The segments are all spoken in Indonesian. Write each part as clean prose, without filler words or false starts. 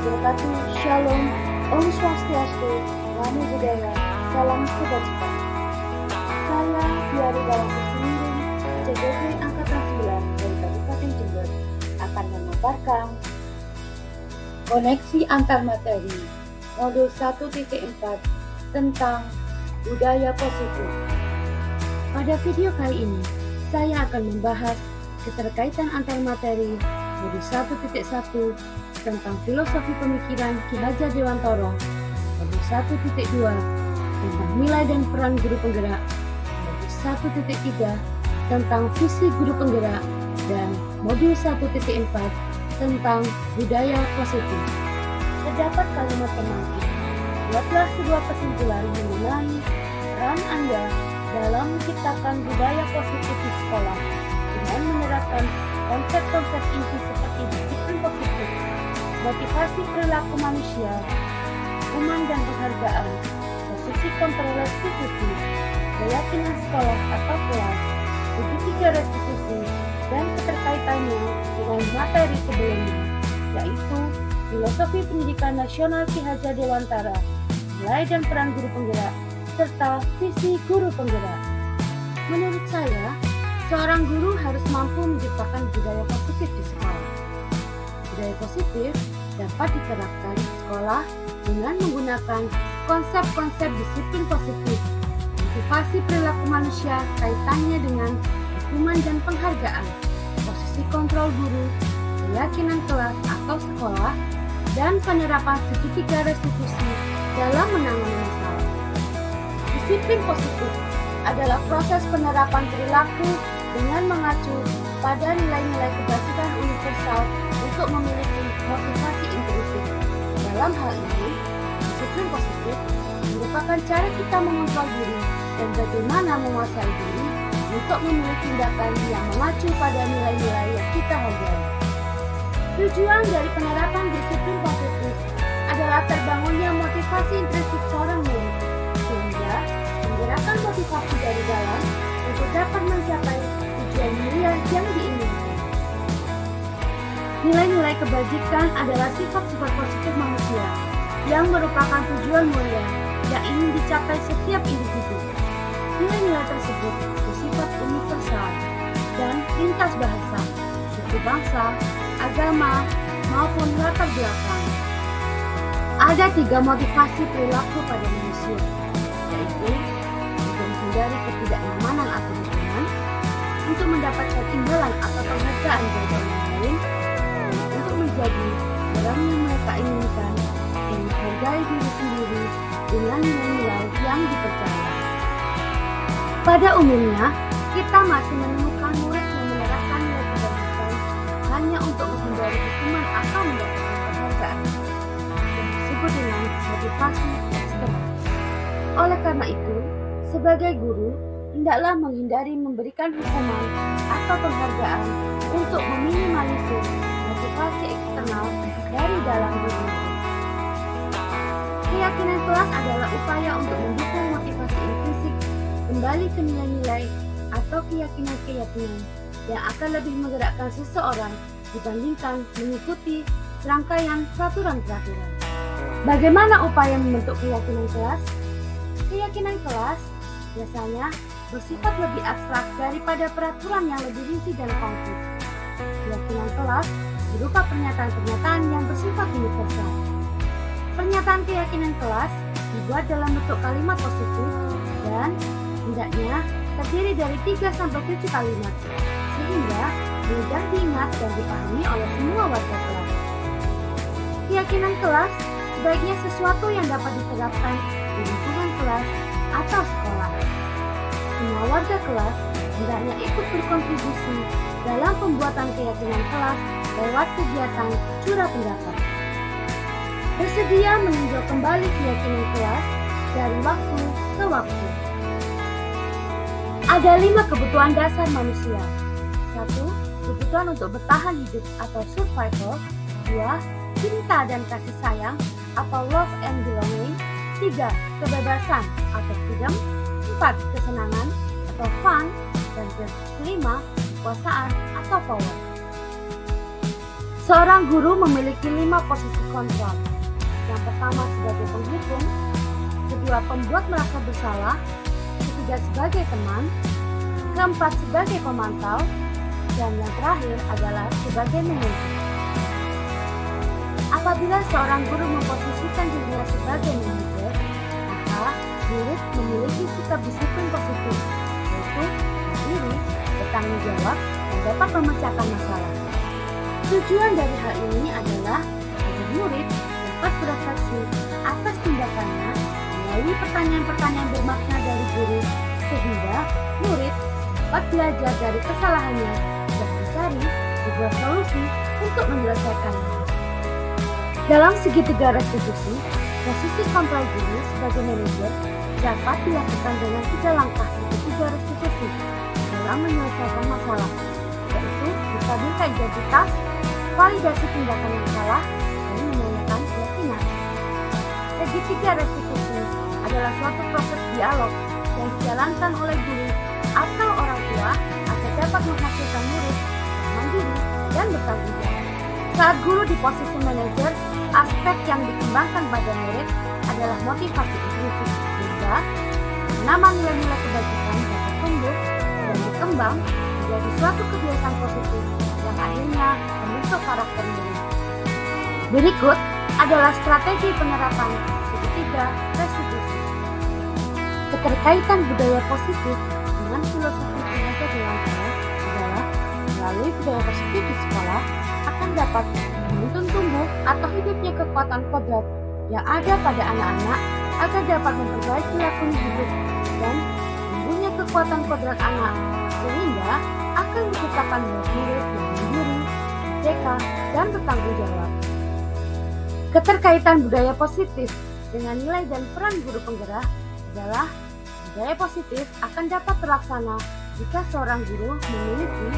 wabarakatuh. Shalom, Om Swastiastu, Namo Buddhaya, Salam Kebajikan. Saya Diari Bawang Suminding, CGV Angkatan 9 dari Kabupaten Jember akan memaparkan koneksi antar materi modul 1.4 tentang budaya positif. Pada video kali ini, saya akan membahas keterkaitan antar materi modul 1.1 tentang filosofi pemikiran Ki Hajar Dewantara, modul 1.2 tentang nilai dan peran guru penggerak, modul 1.3 tentang visi guru penggerak, dan modul 1.4 tentang budaya positif. Terdapat kalimat pemantik. Buatlah sebuah kesimpulan mengenai peran Anda dalam menciptakan budaya positif di sekolah dengan menerapkan konsep-konsep inti seperti disiplin positif, motivasi perilaku manusia, hukuman dan penghargaan, posisi kontrol restitusi, keyakinan sekolah atau kelas, segitiga restitusi, dan keterkaitannya dengan materi sebelumnya, yaitu filosofi pendidikan nasional Ki Hajar Dewantara, nilai dan peran guru penggerak, serta visi guru penggerak. Menurut saya, seorang guru harus mampu menciptakan budaya positif di sekolah. Budaya positif dapat diterapkan di sekolah dengan menggunakan konsep-konsep disiplin positif, motivasi perilaku manusia kaitannya dengan hukuman dan penghargaan, posisi kontrol guru, keyakinan kelas atau sekolah, dan penerapan segitiga restitusi dalam menangani masalah. Disiplin positif adalah proses penerapan perilaku dengan mengacu pada nilai-nilai kebajikan universal untuk memiliki motivasi inklusif. Dalam hal ini, disiplin positif merupakan cara kita mengontrol diri dan bagaimana menguasai diri untuk memilih tindakan yang mengacu pada nilai-nilai yang kita hargai. Tujuan dari penerapan disiplin positif adalah terbangunnya motivasi intrinsik seorang murid, sehingga menggerakkan motivasi dari dalam untuk dapat mencapai tujuan mulia yang diinginkan. Nilai-nilai kebajikan adalah sifat-sifat positif manusia yang merupakan tujuan mulia yang ingin dicapai setiap individu. Nilai-nilai tersebut bersifat universal dan lintas bahasa, suku bangsa, agama, maupun latar belakang. Ada 3 motivasi perilaku pada manusia, yaitu untuk menghindari ketidaknyamanan atau dukungan, untuk mendapatkan imbalan atau penghargaan dari orang lain, dan untuk menjadi orang yang mereka inginkan dan menghargai diri sendiri dengan nilai-nilai yang dipercaya. Pada umumnya, kita masih menemukan murid yang menerapkan nilai kebajikan hanya untuk menghindari hukuman atau mendapatkan penghargaan, yang disebut dengan motivasi eksternal. Oleh karena itu, sebagai guru, hendaklah menghindari memberikan hukuman atau penghargaan untuk meminimalisir motivasi eksternal dari dalam diri. Keyakinan kelas adalah upaya untuk mendukung motivasi intrinsik kembali ke nilai-nilai atau keyakinan-keyakinan yang akan lebih menggerakkan seseorang dibandingkan mengikuti serangkaian peraturan-peraturan. Bagaimana upaya membentuk keyakinan kelas? Keyakinan kelas biasanya bersifat lebih abstrak daripada peraturan yang lebih rinci dan konkret. Keyakinan kelas berupa pernyataan-pernyataan yang bersifat universal. Pernyataan keyakinan kelas dibuat dalam bentuk kalimat positif dan hendaknya terdiri dari 3-7 kalimat, sehingga mudah diingat dan dipahami oleh semua warga kelas. Keyakinan kelas sebaiknya sesuatu yang dapat diterapkan di lingkungan kelas atau sekolah. Semua warga kelas hendaknya ikut berkontribusi dalam pembuatan keyakinan kelas lewat kegiatan curah pendapat. Bersedia meninjau kembali keyakinan kelas dari waktu ke waktu. Ada 5 kebutuhan dasar manusia. 1. Kebutuhan untuk bertahan hidup atau survival. 2. Cinta dan kasih sayang atau love and belonging. 3. Kebebasan atau freedom. 4. Kesenangan atau fun. Dan kelima, kekuasaan atau power. Seorang guru memiliki 5 posisi kontrol. Yang pertama sebagai penghukum, kedua pembuat merasa bersalah, ketiga sebagai teman, keempat sebagai pemantau, dan yang terakhir adalah sebagai memimpin. Apabila seorang guru memposisikan dirinya sebagai manajer, maka murid memiliki sikap disiplin positif, yaitu mandiri, bertanggung jawab, dan dapat memecahkan masalah. Tujuan dari hal ini adalah agar murid dapat berefleksi atas tindakannya melalui pertanyaan-pertanyaan bermakna dari guru, sehingga murid dapat belajar dari kesalahannya dan mencari sebuah solusi untuk menyelesaikannya. Dalam segitiga restitusi, posisi kontrol guru sebagai manajer dapat dilakukan dengan 3 langkah segitiga restitusi dalam menyelesaikan masalah, yaitu menstabilkan identitas, validasi tindakan yang salah, dan menanyakan keyakinan. Segitiga restitusi adalah suatu proses dialog yang dijalankan oleh guru atau orang tua agar dapat menghasilkan murid yang mandiri dan bertanggung jawab. Saat guru di posisi manajer, aspek yang dikembangkan pada murid adalah motivasi inklusif, sehingga menanam nilai-nilai kebajikan dapat tumbuh dan berkembang menjadi suatu kebiasaan positif yang akhirnya membentuk karakter murid. Berikut adalah strategi penerapan segitiga restitusi. Keterkaitan budaya positif dengan filosofi pengajar dewan kelas adalah melalui budaya positif di sekolah akan dapat menuntun tumbuh atau hidupnya kekuatan kodrat yang ada pada anak-anak agar dapat memperbaiki laku hidup dan tumbuhnya kekuatan kodrat anak sehingga akan menciptakan murid yang mandiri, merdeka, dan bertanggung jawab. Keterkaitan budaya positif dengan nilai dan peran guru penggerak adalah budaya positif akan dapat terlaksana jika seorang guru memiliki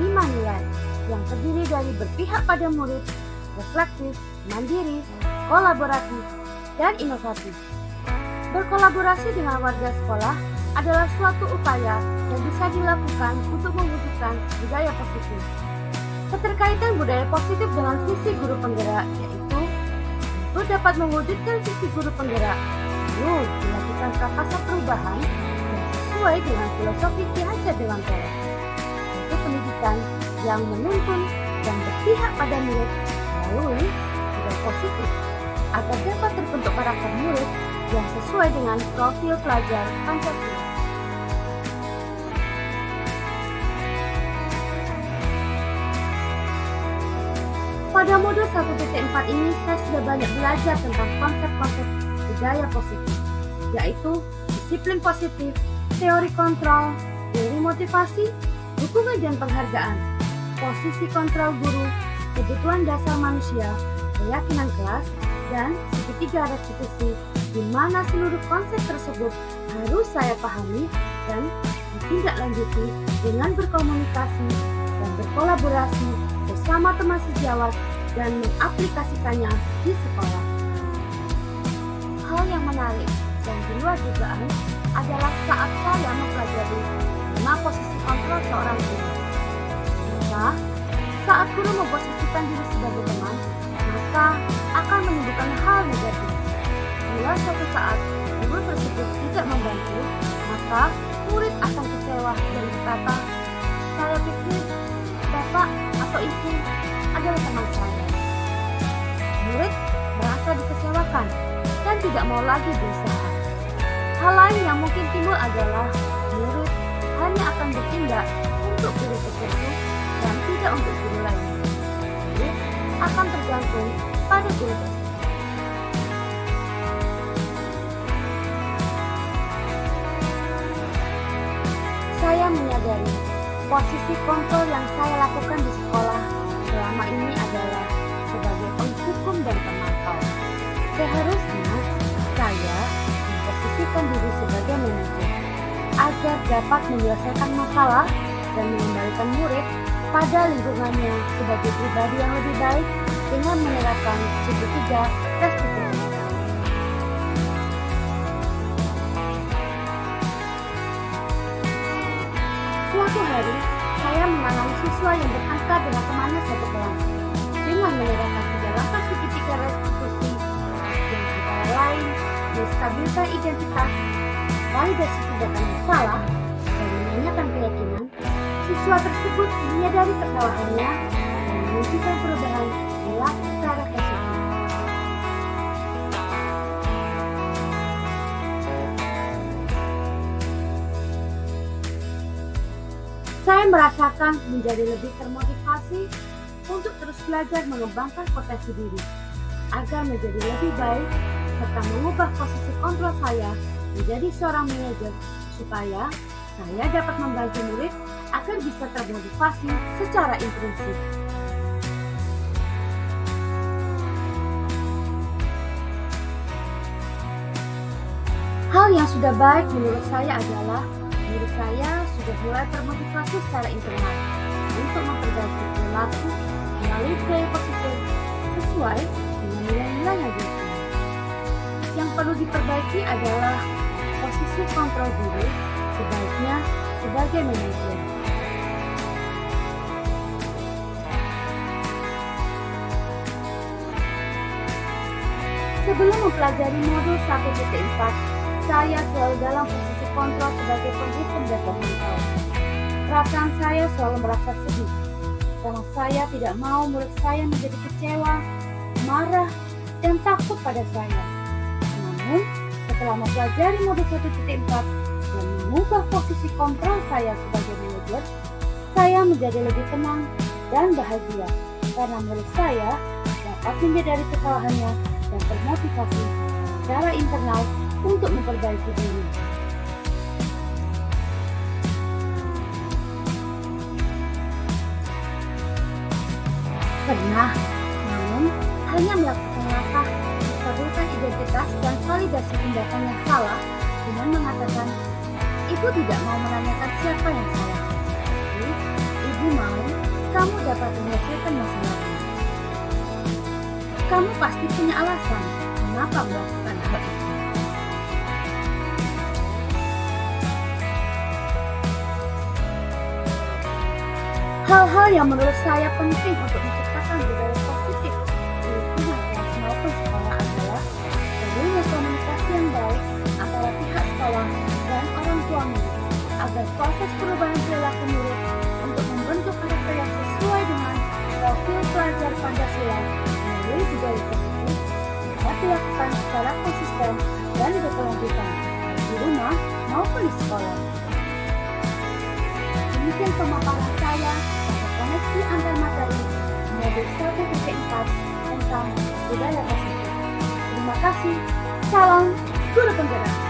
5 nilai yang terdiri dari berpihak pada murid, reflektif, mandiri, kolaboratif, dan inovatif. Berkolaborasi dengan warga sekolah adalah suatu upaya yang bisa dilakukan untuk mewujudkan budaya positif. Keterkaitan budaya positif dengan visi guru penggerak yaitu untuk dapat mewujudkan visi guru penggerak perlu dilakukan prakarsa perubahan yang sesuai dengan filosofi Ki Hajar Dewantara, yaitu pendidikan yang menuntun dan berpihak pada murid melalui budaya positif agar dapat terbentuk karakter murid yang sesuai dengan profil pelajar Pancasila. Pada modul 1.4 ini saya sudah banyak belajar tentang konsep-konsep budaya positif, yaitu disiplin positif, teori kontrol, teori motivasi, dukungan dan penghargaan, posisi kontrol guru, kebutuhan dasar manusia, keyakinan kelas, dan segitiga restitusi, di mana seluruh konsep tersebut harus saya pahami dan ditindaklanjuti dengan berkomunikasi dan berkolaborasi bersama teman sejawat dan mengaplikasikannya di sekolah. Hal yang menarik dan di luar dugaan adalah saat saya mempelajari 5 posisi kontrol seorang guru. Maka, saat guru memposisikan diri sebagai teman, maka akan menimbulkan hal negatif. Bila suatu saat guru tersebut tidak membantu, maka murid akan kecewa dan berkata, "Saya pikir Bapak atau Ibu adalah teman saya." Murid merasa dikecewakan dan tidak mau lagi berusaha. Hal lain yang mungkin timbul adalah murid hanya akan bertindak untuk guru tertentu dan tidak untuk guru lain. Murid akan tergantung pada guru tersebut. Saya menyadari posisi kontrol yang saya lakukan di sekolah selama ini adalah sebagai penghukum dan pemantau. Seharusnya saya memposisikan diri sebagai manajer agar dapat menyelesaikan masalah dan mengembalikan murid pada lingkungannya sebagai pribadi yang lebih baik dengan menerapkan segitiga restitusi. Suatu hari, saya mengalami siswa yang bertengkar dengan temannya satu kelas. Dengan menerapkan 3 langkah segitiga restitusi yang antara lain menstabilkan identitas, validasi tindakan yang salah, dan menanyakan keyakinan siswa tersebut menyadari kesalahannya dan menunjukkan perubahan perilaku secara positif. Saya merasakan menjadi lebih termotivasi untuk terus belajar mengembangkan potensi diri, agar menjadi lebih baik, serta mengubah posisi kontrol saya menjadi seorang manajer, supaya saya dapat membantu murid agar bisa termotivasi secara intrinsik. Hal yang sudah baik menurut saya adalah diri saya sudah mulai termotivasi secara internal untuk memperbaiki perilaku melalui gaya positif sesuai dengan nilai-nilai yang diakini. Yang perlu diperbaiki adalah posisi kontrol diri sebaiknya sebagai manajer. Sebelum mempelajari modul 1.4, saya selalu dalam posisi kontrol sebagai penghukum dan pemantau. Perasaan saya selalu merasa sedih, karena saya tidak mau murid saya menjadi kecewa, marah, dan takut pada saya. Namun, setelah mempelajari modul 1.4 dan mengubah posisi kontrol saya sebagai manajer, saya menjadi lebih tenang dan bahagia, karena murid saya dapat menyadari kesalahannya dan termotivasi secara internal untuk memperbaiki diri. Pernah, namun hanya melakukan langkah menstabilkan identitas dan validasi tindakan yang salah dengan mengatakan, ibu tidak mau menanyakan siapa yang salah. Tapi, ibu mau kamu dapat menyelesaikan masalah ini. Kamu pasti punya alasan mengapa melakukan hal itu. Hal-hal yang menurut saya penting untuk menciptakan budaya positif di lingkungan kelas maupun sekolah adalah perlunya komunikasi yang baik antara pihak sekolah dan orang tua murid, agar proses perubahan perilaku murid untuk membentuk karakter yang sesuai dengan profil pelajar Pancasila melalui budaya positif dapat dilakukan secara konsisten dan berkelanjutan di rumah maupun di sekolah. Demikian pemaparan saya tentang koneksi antar materi modul 1.4 tentang budaya positif. Terima kasih. Salam Guru Penggerak.